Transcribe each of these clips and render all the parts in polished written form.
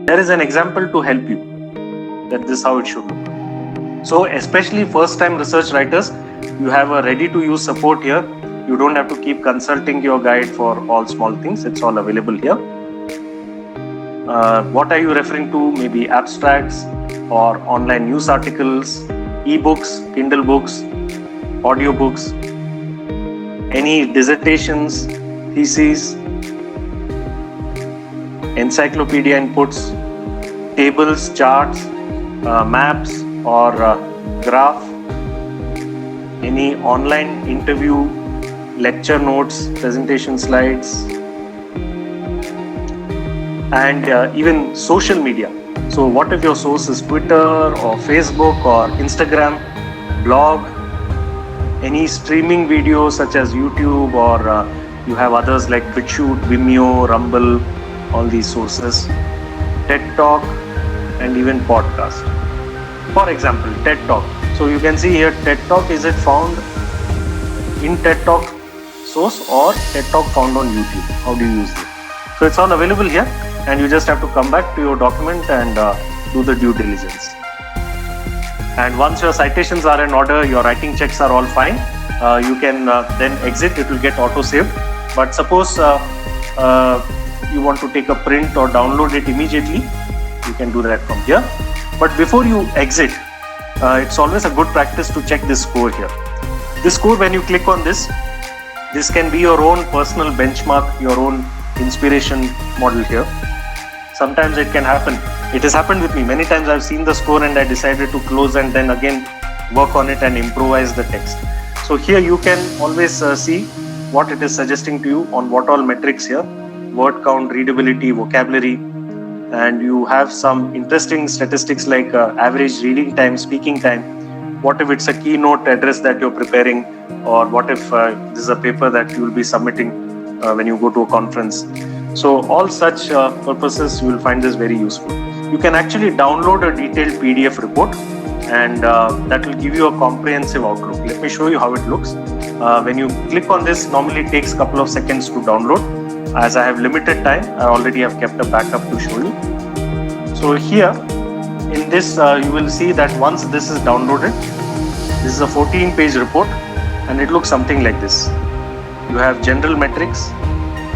There is an example to help you that this is how it should look. So especially first time research writers, you have a ready to use support here. You don't have to keep consulting your guide for all small things. It's all available here. What are you referring to? Maybe abstracts or online news articles, ebooks, Kindle books, audiobooks, any dissertations, theses, encyclopedia inputs, tables, charts, maps or graph, any online interview, lecture notes, presentation slides, and even social media. So what if your source is Twitter or Facebook or Instagram, blog, any streaming videos such as YouTube, or you have others like BitChute, Vimeo, Rumble, all these sources, TED Talk, and even podcast. For example, TED Talk. So you can see here TED Talk, is it found in TED Talk source or TED Talk found on YouTube? How do you use it? So it's all available here, and you just have to come back to your document and do the due diligence. And once your citations are in order, your writing checks are all fine, you can then exit. It will get auto-saved. But suppose you want to take a print or download it immediately, you can do that from here. But before you exit, it's always a good practice to check this score here. This score, when you click on this can be your own personal benchmark, your own inspiration model here. Sometimes it can happen. It has happened with me. Many times I've seen the score and I decided to close and then again work on it and improvise the text. So here you can always see what it is suggesting to you on what all metrics here: word count, readability, vocabulary, and you have some interesting statistics like average reading time, speaking time. What if it's a keynote address that you're preparing, or what if this is a paper that you will be submitting when you go to a conference. So all such purposes, you will find this very useful. You can actually download a detailed PDF report, and that will give you a comprehensive outlook. Let me show you how it looks. When you click on this, normally it takes a couple of seconds to download. As I have limited time, I already have kept a backup to show you. So here in this, you will see that once this is downloaded, this is a 14-page report, and it looks something like this. You have general metrics.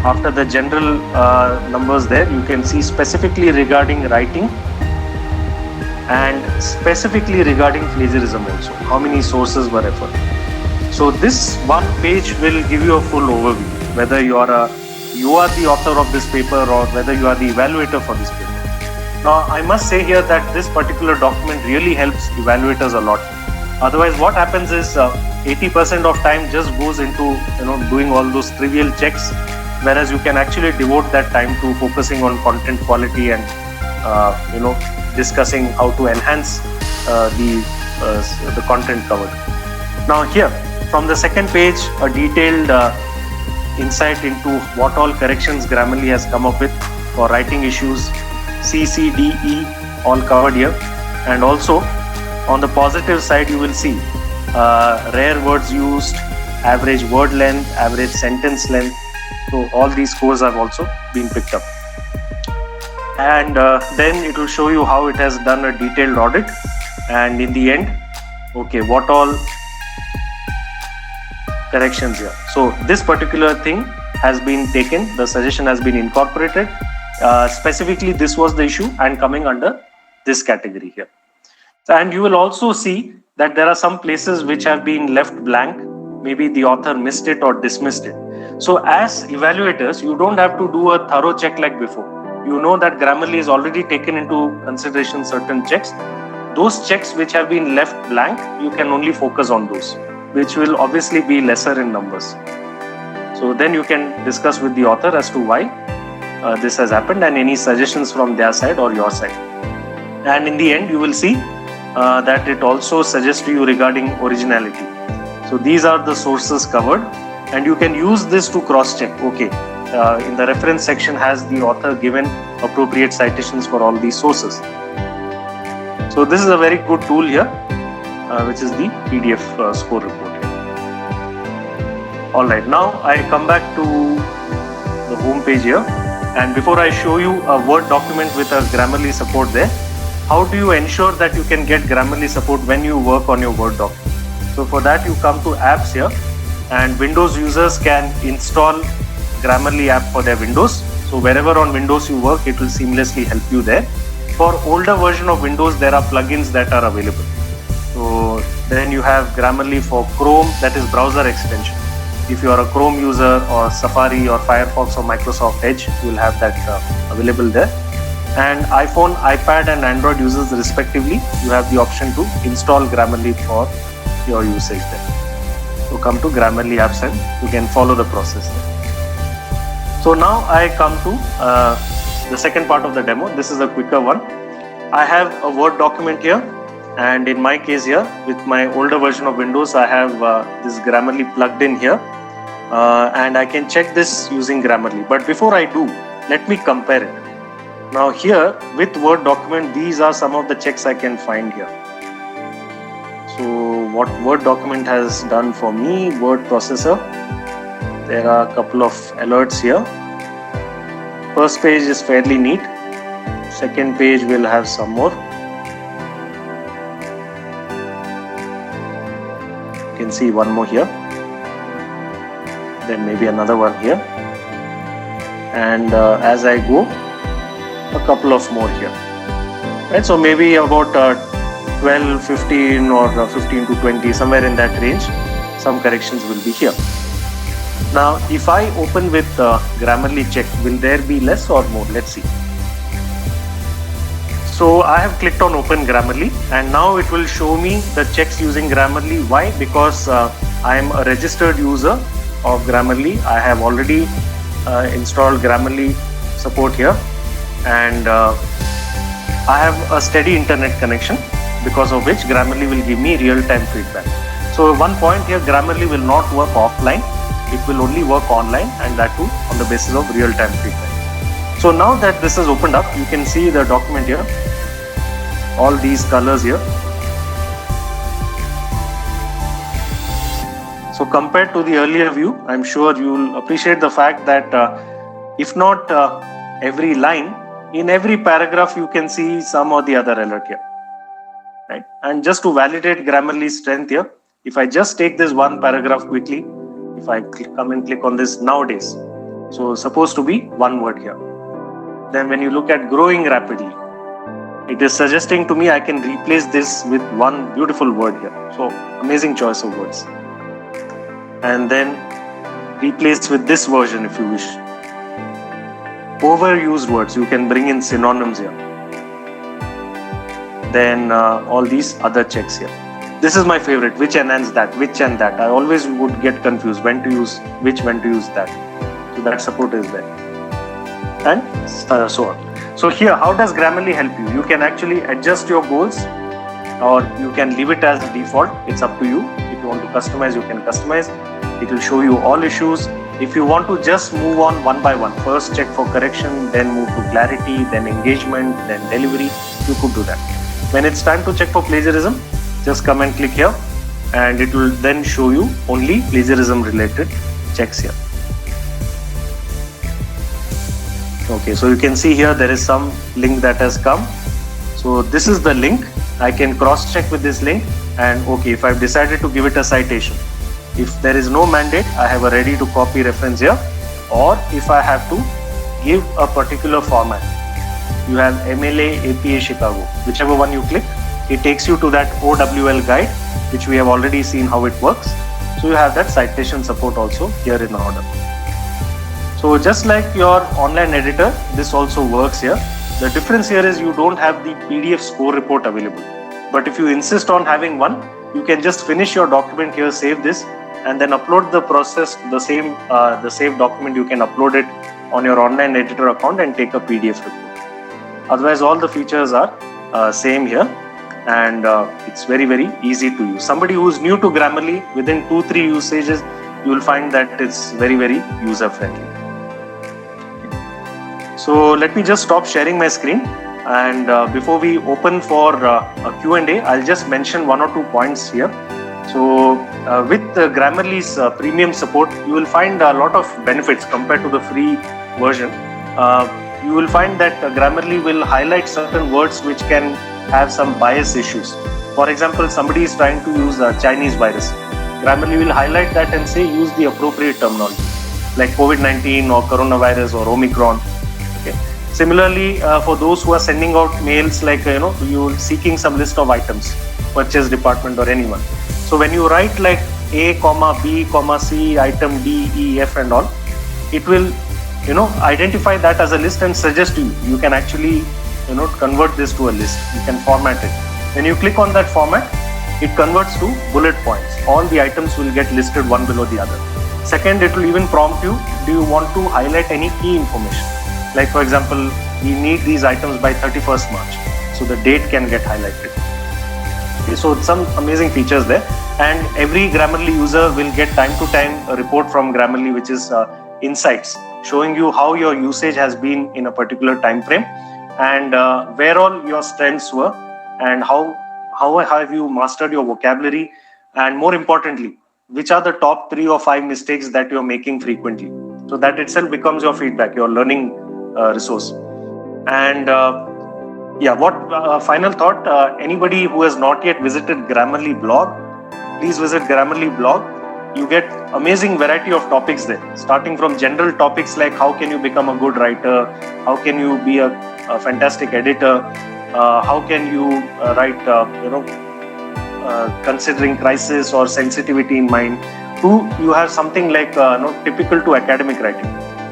After the general numbers there, you can see specifically regarding writing and specifically regarding plagiarism also, how many sources were referred. So this one page will give you a full overview, whether you are the author of this paper or whether you are the evaluator for this paper. Now, I must say here that this particular document really helps evaluators a lot. Otherwise, what happens is 80% of time just goes into doing all those trivial checks, whereas you can actually devote that time to focusing on content quality and discussing how to enhance the content covered. Now here, from the second page, a detailed insight into what all corrections Grammarly has come up with for writing issues, C, C, D, E, all covered here. And also on the positive side, you will see rare words used, average word length, average sentence length. So all these scores have also been picked up. And then it will show you how it has done a detailed audit. And in the end, okay, what all corrections here. So this particular thing has been taken, the suggestion has been incorporated. Specifically, this was the issue and coming under this category here. And you will also see that there are some places which have been left blank. Maybe the author missed it or dismissed it. So as evaluators, you don't have to do a thorough check like before. You know that Grammarly has already taken into consideration certain checks. Those checks which have been left blank, you can only focus on those, which will obviously be lesser in numbers. So then you can discuss with the author as to why this has happened and any suggestions from their side or your side. And in the end, you will see that it also suggests to you regarding originality. So these are the sources covered, and you can use this to cross-check. Okay, in the reference section, has the author given appropriate citations for all these sources? So this is a very good tool here, which is the PDF score report here. All right, now I come back to the home page here. And before I show you a Word document with a Grammarly support there, how do you ensure that you can get Grammarly support when you work on your Word document? So for that, you come to apps here, and Windows users can install Grammarly app for their Windows. So wherever on Windows you work, it will seamlessly help you there. For older version of Windows, there are plugins that are available. So then you have Grammarly for Chrome, that is browser extension. If you are a Chrome user or Safari or Firefox or Microsoft Edge, you will have that available there. And iPhone, iPad and Android users respectively, you have the option to install Grammarly for your usage there. So come to Grammarly apps and you can follow the process there. So now I come to the second part of the demo. This is a quicker one. I have a Word document here, and in my case here, with my older version of Windows, I have this Grammarly plugged in here, and I can check this using Grammarly. But before I do, let me compare it. Now here with Word document, these are some of the checks I can find here. So what Word document has done for me, word processor, there are a couple of alerts here. First page is fairly neat. Second page will have some more. You can see one more here. Then maybe another one here. And as I go, a couple of more here. Right, so maybe about 12, 15 or 15 to 20, somewhere in that range, some corrections will be here. Now, if I open with Grammarly check, will there be less or more? Let's see. So I have clicked on open Grammarly, and now it will show me the checks using Grammarly. Why? Because I am a registered user of Grammarly. I have already installed Grammarly support here, and I have a steady internet connection, because of which Grammarly will give me real-time feedback. So one point here, Grammarly will not work offline. It will only work online, and that too on the basis of real-time feedback. So now that this is opened up, you can see the document here, all these colors here. So compared to the earlier view, I'm sure you'll appreciate the fact that if not every line, in every paragraph you can see some or the other alert here. Right? And just to validate Grammarly's strength here, if I just take this one paragraph quickly, if I come and click on this nowadays, so supposed to be one word here. Then when you look at growing rapidly, it is suggesting to me I can replace this with one beautiful word here. So amazing choice of words. And then replace with this version if you wish. Overused words, you can bring in synonyms here. Then all these other checks here. This is my favorite, which enhance that, which and that. I always would get confused when to use which, when to use that. So that support is there. And so on. So here, how does Grammarly help you? You can actually adjust your goals, or you can leave it as default. It's up to you. If you want to customize, you can customize. It will show you all issues. If you want to just move on one by one, first check for correction, then move to clarity, then engagement, then delivery, you could do that. When it's time to check for plagiarism, just come and click here, and it will then show you only plagiarism related checks here. Okay, so you can see here there is some link that has come. So this is the link. I can cross check with this link, and okay, if I've decided to give it a citation, if there is no mandate, I have a ready to copy reference here, or if I have to give a particular format, you have MLA, APA, Chicago, whichever one you click, it takes you to that OWL guide, which we have already seen how it works. So you have that citation support also here in order. So just like your online editor, this also works here. The difference here is you don't have the PDF score report available. But if you insist on having one, you can just finish your document here, save this, and then upload the process, the saved document, you can upload it on your online editor account and take a PDF report. Otherwise, all the features are same here, and it's very, very easy to use. Somebody who is new to Grammarly, within 2-3 usages, you will find that it's very, very user-friendly. So let me just stop sharing my screen, and before we open for a Q&A, I'll just mention 1 or 2 points here. So with Grammarly's premium support, you will find a lot of benefits compared to the free version. you will find that Grammarly will highlight certain words which can have some bias issues. For example, somebody is trying to use a Chinese virus. Grammarly will highlight that and say use the appropriate terminology like COVID-19 or coronavirus or Omicron. Okay. Similarly, for those who are sending out mails like you seeking some list of items, purchase department or anyone. So when you write like A, B, C, item D, E, F and all, it will identify that as a list and suggest to you. You can actually convert this to a list. You can format it. When you click on that format, it converts to bullet points. All the items will get listed one below the other. Second, it will even prompt you, do you want to highlight any key information? Like for example, we need these items by 31st March. So the date can get highlighted. Okay, so some amazing features there. And every Grammarly user will get time to time a report from Grammarly, which is insights, showing you how your usage has been in a particular time frame and where all your strengths were and how have you mastered your vocabulary, and more importantly, which are the top 3 or 5 mistakes that you're making frequently. So that itself becomes your feedback, your learning resource. And final thought, anybody who has not yet visited Grammarly blog, please visit Grammarly blog. You get amazing variety of topics there, starting from general topics like how can you become a good writer, how can you be a fantastic editor, how can you write, considering crisis or sensitivity in mind, to you have something like typical to academic writing.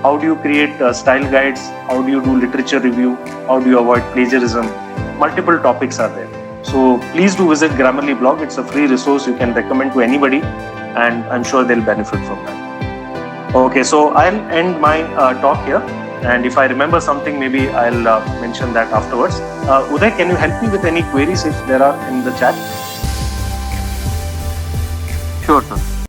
How do you create style guides? How do you do literature review? How do you avoid plagiarism? Multiple topics are there. So please do visit Grammarly blog. It's a free resource you can recommend to anybody, and I'm sure they'll benefit from that. Okay, so I'll end my talk here. And if I remember something, maybe I'll mention that afterwards. Uday, can you help me with any queries if there are in the chat? Sure, sir.